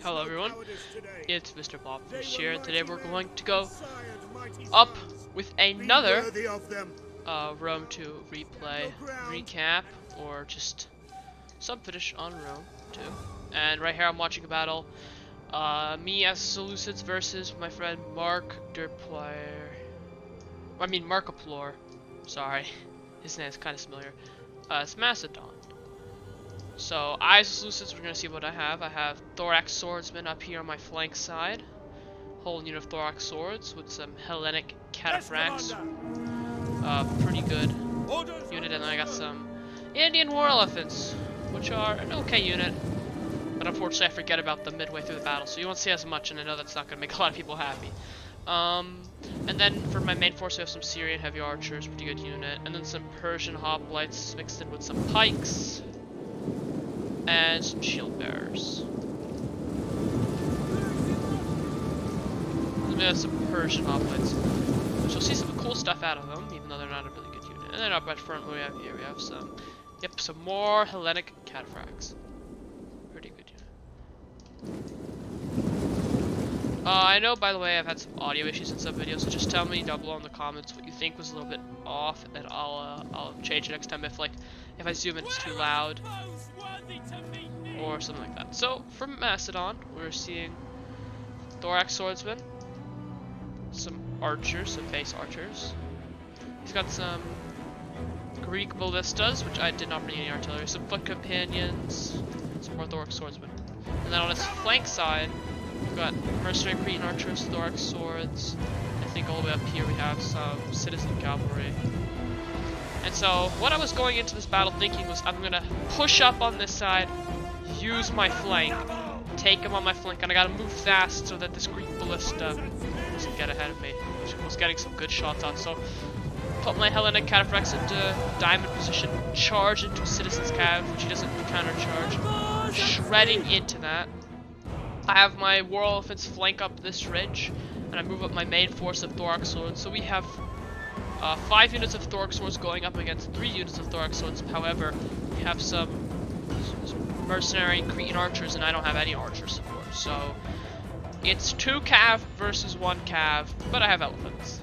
Hello everyone, it's Mr. Blobfish here, and today we're going to go up with another Rome 2 replay, recap, or just sub finish on Rome 2. And right here I'm watching a battle, me as Seleucids versus my friend Markiplor. Sorry, his name is kind of familiar. It's Macedon. So, I as Seleucids, we're gonna see what I have. I have Thorax Swordsman up here on my flank side. Whole unit of Thorax Swords with some Hellenic Cataphracts. Pretty good unit. And then I got some Indian War Elephants, which are an okay unit. But unfortunately I forget about them midway through the battle, so you won't see as much, and I know that's not gonna make a lot of people happy. And then for my main force we have some Syrian Heavy Archers, pretty good unit. And then some Persian Hoplites mixed in with some Pikes. And some shield bearers. And we have some Persian hoplites, which you'll see some cool stuff out of them, even though they're not a really good unit. And then up at front, what we have here, we have some, some more Hellenic Cataphracts. Pretty good unit. I know, by the way, I've had some audio issues in some videos, so just tell me down below in the comments what you think was a little bit off, and I'll change it next time if I zoom in it's too loud or something like that. So from Macedon, we're seeing Thorax Swordsman, some archers, some base archers. He's got some Greek ballistas, which I did not bring any artillery, some foot companions, some more Thorax Swordsmen. And then on his flank side, we've got mercenary Cretan archers, Thorax swords. I think all the way up here we have some citizen cavalry. And so what I was going into this battle thinking was I'm gonna push up on this side, use my flank, take him on my flank, and I gotta move fast so that this Greek ballista doesn't get ahead of me, which was getting some good shots on. So put my Hellenic Cataphracts into diamond position, charge into a citizen's cav, which he doesn't counter-charge, shredding into that. I have my War Elephants flank up this ridge, and I move up my main force of Thorax Swords. So we have 5 units of Thorax Swords going up against 3 units of Thorax Swords. However, we have some mercenary Cretan archers, and I don't have any archer support. So it's 2 cav versus 1 cav, but I have elephants.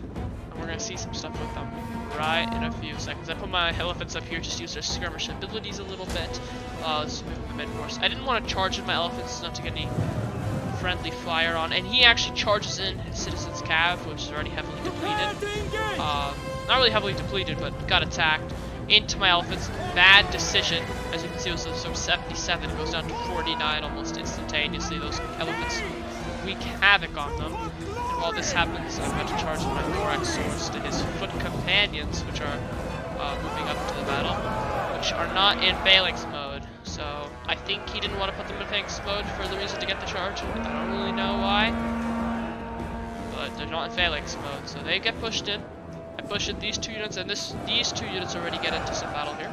And we're going to see some stuff with them right in a few seconds. I put my elephants up here, just use their skirmish abilities a little bit. Let's move my main force. I didn't want to charge in my elephants, not to get any friendly fire on, and he actually charges in his citizen's cav, which is already heavily depleted. Not really heavily depleted, but got attacked into my elephants. Bad decision. As you can see, it was from 77, it goes down to 49 almost instantaneously. Those elephants wreak havoc on them. And while this happens, I'm going to charge my Thorax swords to his foot companions, which are moving up into the battle, which are not in phalanx mode. So I think he didn't want to put them in phalanx mode for the reason to get the charge. I don't really know why, but they're not in phalanx mode, so they get pushed in. I push in these 2 units, and these 2 units already get into some battle here.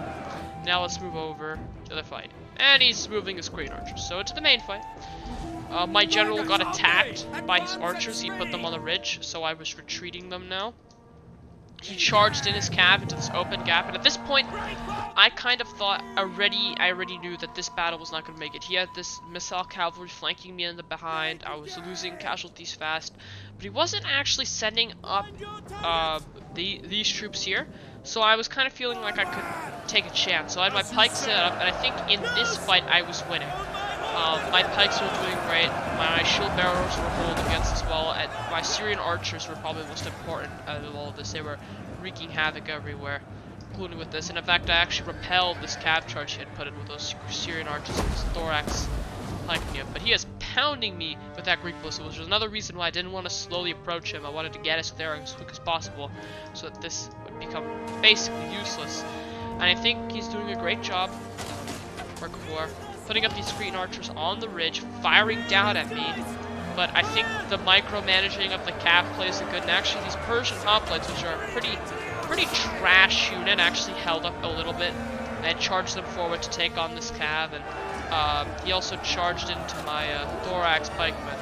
Now let's move over to the fight. And he's moving his Great Archers, so into the main fight. My general got attacked by his archers. He put them on the ridge, so I was retreating them now. He charged in his cav into this open gap, and at this point, I kind of thought I already knew that this battle was not going to make it. He had this missile cavalry flanking me in the behind. I was losing casualties fast, but he wasn't actually sending up these troops here. So I was kind of feeling like I could take a chance. So I had my pikes set up, and I think in this fight I was winning. My pikes were doing great, my shield bearers were holding against as well, and my Syrian archers were probably the most important out of all of this. They were wreaking havoc everywhere, including with this. And in fact, I actually repelled this cav charge he had put in with those Syrian archers and his Thorax flanking him. But he is pounding me with that Greek ballista, which was another reason why I didn't want to slowly approach him. I wanted to get us there as quick as possible, so that this would become basically useless. And I think he's doing a great job, Markiplor, putting up these Cretan archers on the ridge, firing down at me. But I think the micromanaging of the cav plays a good, and actually these Persian hoplites, which are a pretty trash unit, actually held up a little bit and charged them forward to take on this cav. And he also charged into my Thorax pikemen,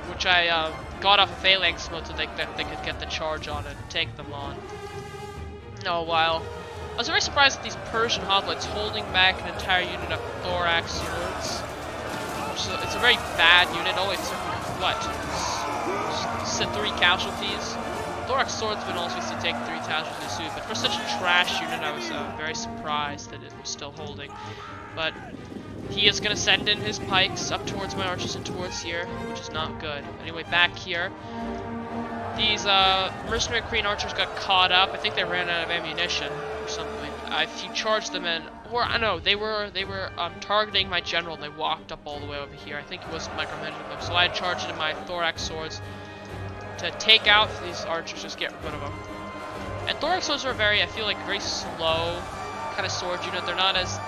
which I got off of phalanx mode so they could get the charge on and take them on. While I was very surprised at these Persian hoplites holding back an entire unit of thorax swords. So it's a very bad unit. Only took what? 3 casualties. Thorax swordsman also used to take 3 casualties too, but for such a trash unit, I was very surprised that it was still holding. But he is going to send in his pikes up towards my archers and towards here, which is not good. Anyway, back here, these mercenary Korean archers got caught up. I think they ran out of ammunition or something. If you charge them in, or I know they were targeting my general. And they walked up all the way over here. I think it was micromanaging them, so I charged in my thorax swords to take out these archers, just get rid of them. And thorax swords are I feel like very slow kind of sword unit. They're not as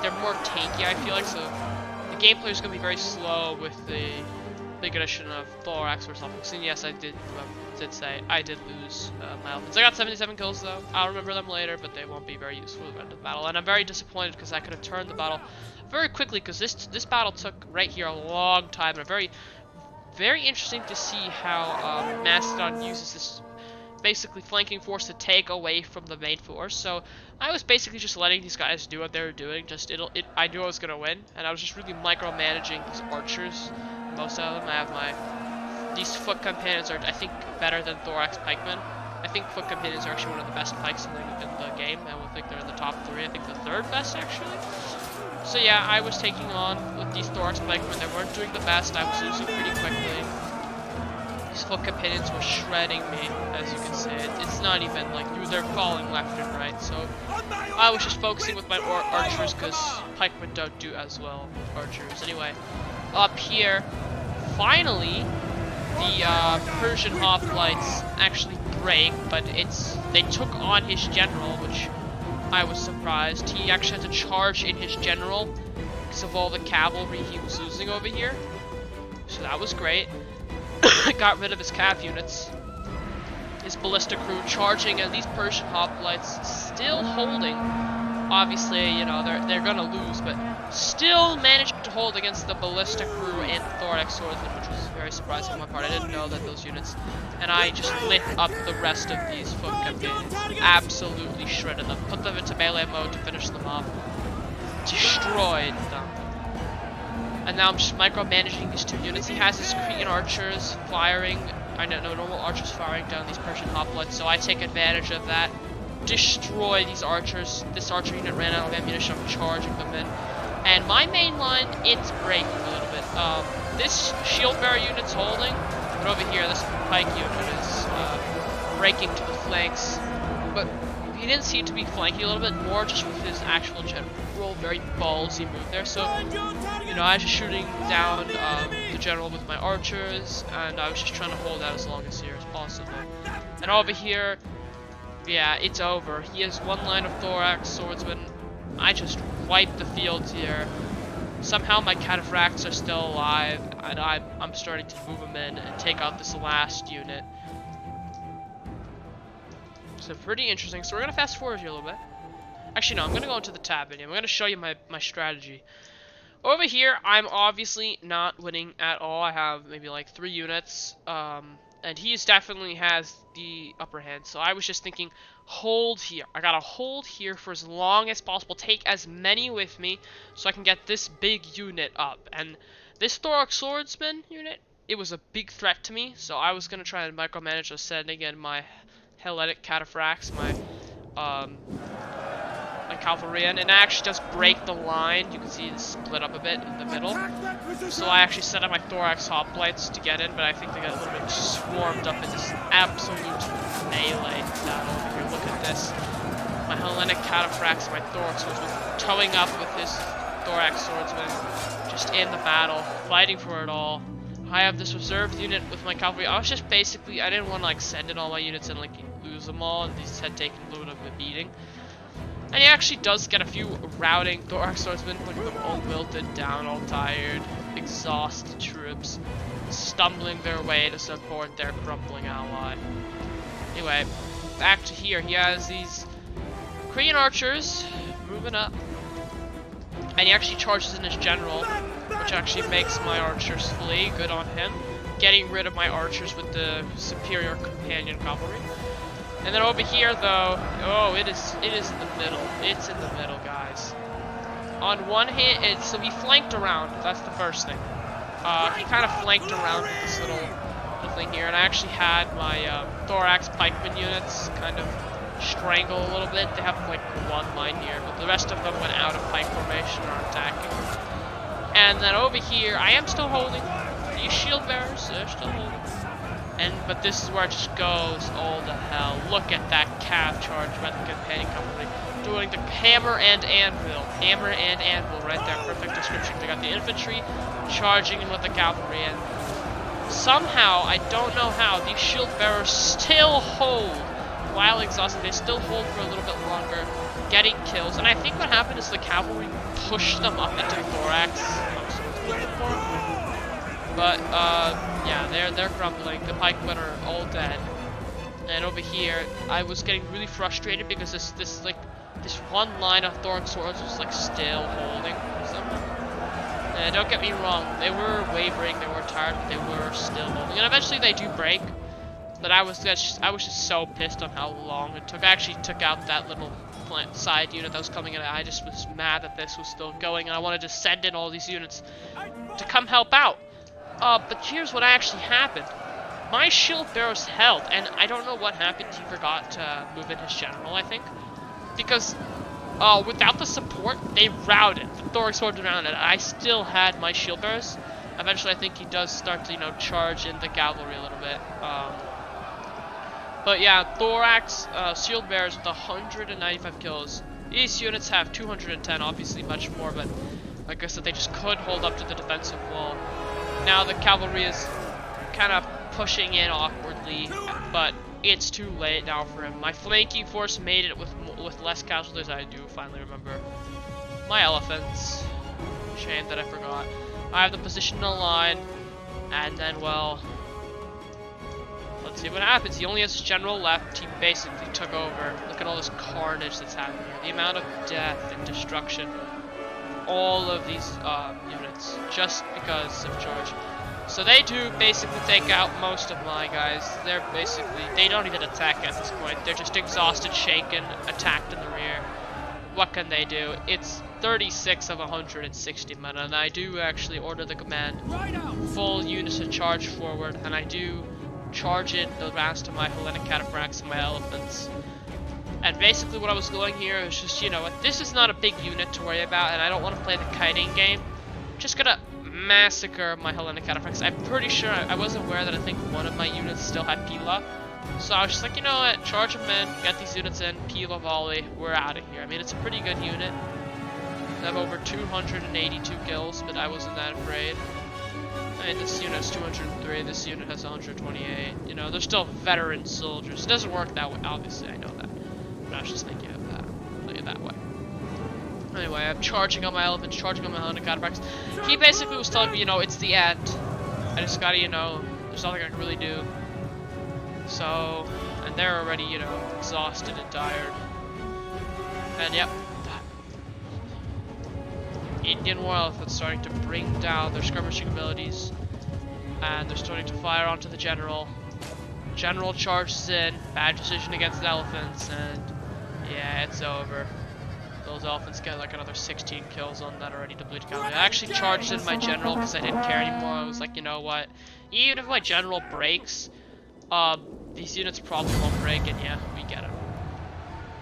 they're more tanky, I feel like, so the gameplay is going to be very slow with the big addition of thorax or something. And yes, I did say I did lose my elephants. I got 77 kills though. I'll remember them later, but they won't be very useful at the end of the battle. And I'm very disappointed because I could have turned the battle very quickly, because this battle took right here a long time, and very interesting to see how Macedon uses this basically flanking force to take away from the main force. So I was basically just letting these guys do what they were doing. I knew I was gonna win, and I was just really micromanaging these archers. Most of them, I have these foot companions are, I think, better than thorax pikemen. I think foot companions are actually one of the best pikes in the game. I would think they're in the top 3. I think the 3rd best actually. So yeah, I was taking on with these thorax pikemen. They weren't doing the best. I was losing pretty quickly. These foot companions were shredding me, as you can see. It's not even like they're falling left and right. So I was just focusing with my archers, because pikemen don't do as well with archers. Anyway, up here, finally, the Persian hoplites actually break, but they took on his general, which I was surprised. He actually had to charge in his general because of all the cavalry he was losing over here. So that was great. Got rid of his cav units. His ballistic crew charging, and these Persian hoplites still holding. Obviously, you know, they're gonna lose, but still managed to hold against the ballistic crew and the thorax swordsman, which was very surprising on my part. I didn't know that those units, and I just lit up the rest of these foot companions. Absolutely shredded them. Put them into melee mode to finish them off. Destroyed them. And now I'm just micromanaging these 2 units. He has his Cretan archers firing, normal archers firing down these Persian hoplites, so I take advantage of that. Destroy these archers. This archer unit ran out of ammunition. I'm charging them in. And my main line, it's breaking a little bit. This shield bearer unit's holding, but over here, this pike unit is breaking to the flanks. But he didn't seem to be flanking a little bit more, just with his actual general. Very ballsy move there. So, you know, I was just shooting down the general with my archers, and I was just trying to hold out as long as possible. And over here, yeah, it's over. He has 1 line of thorax swordsmen. I just wiped the field here. Somehow my cataphracts are still alive, and I'm starting to move them in and take out this last unit. So pretty interesting. So we're gonna fast forward here a little bit. Actually, no, I'm gonna go into the tab menu. I'm gonna show you my strategy. Over here, I'm obviously not winning at all. I have maybe like 3 units, and he definitely has the upper hand. So I was just thinking, hold here. I gotta hold here for as long as possible. Take as many with me so I can get this big unit up. And this thorax swordsman unit, it was a big threat to me. So I was gonna try and micromanage sending in my Helletic cataphracts, my cavalry, and it actually does break the line. You can see it's split up a bit in the middle. So I actually set up my thorax hoplites to get in, but I think they got a little bit swarmed up in this absolute melee battle. Over here, look at this. My Hellenic cataphracts, my thorax swordsman, towing up with his thorax swordsman, just in the battle, fighting for it all. I have this reserved unit with my cavalry. I was just basically, I didn't want to like send in all my units and like lose them all, and these had taken a little bit of a beating. And he actually does get a few routing thorax swordsmen, look at them all wilted down, all tired, exhausted troops, stumbling their way to support their crumbling ally. Anyway, back to here, he has these Korean archers moving up, and he actually charges in his general, which actually makes my archers flee. Good on him. Getting rid of my archers with the superior companion cavalry. And then over here, though, oh, it is in the middle. It's in the middle, guys. On one hand, so he flanked around. That's the first thing. He kind of flanked around with this little thing here, and I actually had my thorax pikeman units kind of strangle a little bit. They have like one line here, but the rest of them went out of pike formation or attacking. And then over here, I am still holding. These shield bearers, they're still holding. But this is where it just goes all to hell. Look at that cav charge by the companion company. Doing the hammer and anvil. Hammer and anvil right there. Perfect description. They got the infantry charging in with the cavalry. And somehow, I don't know how, these shield bearers still hold. While exhausted, they still hold for a little bit longer, getting kills. And I think what happened is the cavalry pushed them up into thorax. But, yeah, they're grumbling. The pikemen are all dead. And over here, I was getting really frustrated because this one line of thorax swords was like still holding somehow. And don't get me wrong, they were wavering, they were tired, but they were still holding. And eventually they do break. But I was just so pissed on how long it took. I actually took out that little side unit that was coming in. I just was mad that this was still going, and I wanted to send in all these units to come help out. But here's what actually happened. My shield bearers held, and I don't know what happened. He forgot to move in his general, I think. Because, without the support, they routed. The thorax swords routed. I still had my shield bearers. Eventually, I think he does start to, charge in the cavalry a little bit. But yeah, thorax, shield bearers with 195 kills. These units have 210, obviously much more, but like I said, they just couldn't hold up to the defensive wall. Now the cavalry is kind of pushing in awkwardly, but it's too late now for him. My flanking force made it with less casualties. I do finally remember my elephants. Shame that I forgot. I have the positional line, and then, well, let's see what happens. He only has his general left. He basically took over. Look at all this carnage that's happening here. The amount of death and destruction. All of these units, just because of George. So they do basically take out most of my guys. They don't even attack at this point. They're just exhausted, shaken, attacked in the rear. What can they do? It's 36 of 160 men, and I do actually order the command. Full units to charge forward, and I do charge in the rest of my Hellenic cataphracts and my elephants. And basically what I was going here is just, this is not a big unit to worry about, and I don't want to play the kiting game. I'm just gonna massacre my Hellenic cataphracts. I'm pretty sure, I was aware that I think one of my units still had Pila. So I was just like, you know what, charge them in, get these units in, Pila volley, we're out of here. I mean, it's a pretty good unit. I have over 282 kills, but I wasn't that afraid. I mean, this unit has 203, this unit has 128. They're still veteran soldiers. It doesn't work that way, obviously, I know that. But I was just thinking of that. Thinking that way. Anyway, I'm charging on my elephants, charging on my Hellenic cataphracts. He basically was telling me, it's the end. I just gotta, there's nothing I can really do. So, and they're already, exhausted and tired. And yep. Indian war elephants starting to bring down their skirmishing abilities. And they're starting to fire onto the general. General charges in, bad decision against the elephants, and yeah, it's over. Those elephants get like another 16 kills on that already depleted cavalry. I actually charged in my general because I didn't care anymore. I was like, you know what? Even if my general breaks, these units probably won't break, and yeah, we get them.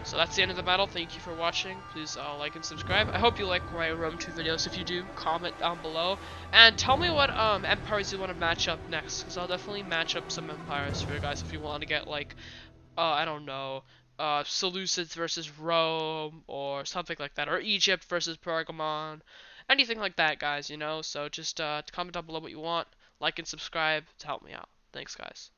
So that's the end of the battle. Thank you for watching. Please like and subscribe. I hope you like my Rome 2 videos. If you do, comment down below. And tell me what empires you want to match up next, because I'll definitely match up some empires for you guys if you want to get, like, I don't know, Seleucids versus Rome, or something like that. Or Egypt versus Pergamon. Anything like that, guys, So just comment down below what you want. Like and subscribe to help me out. Thanks, guys.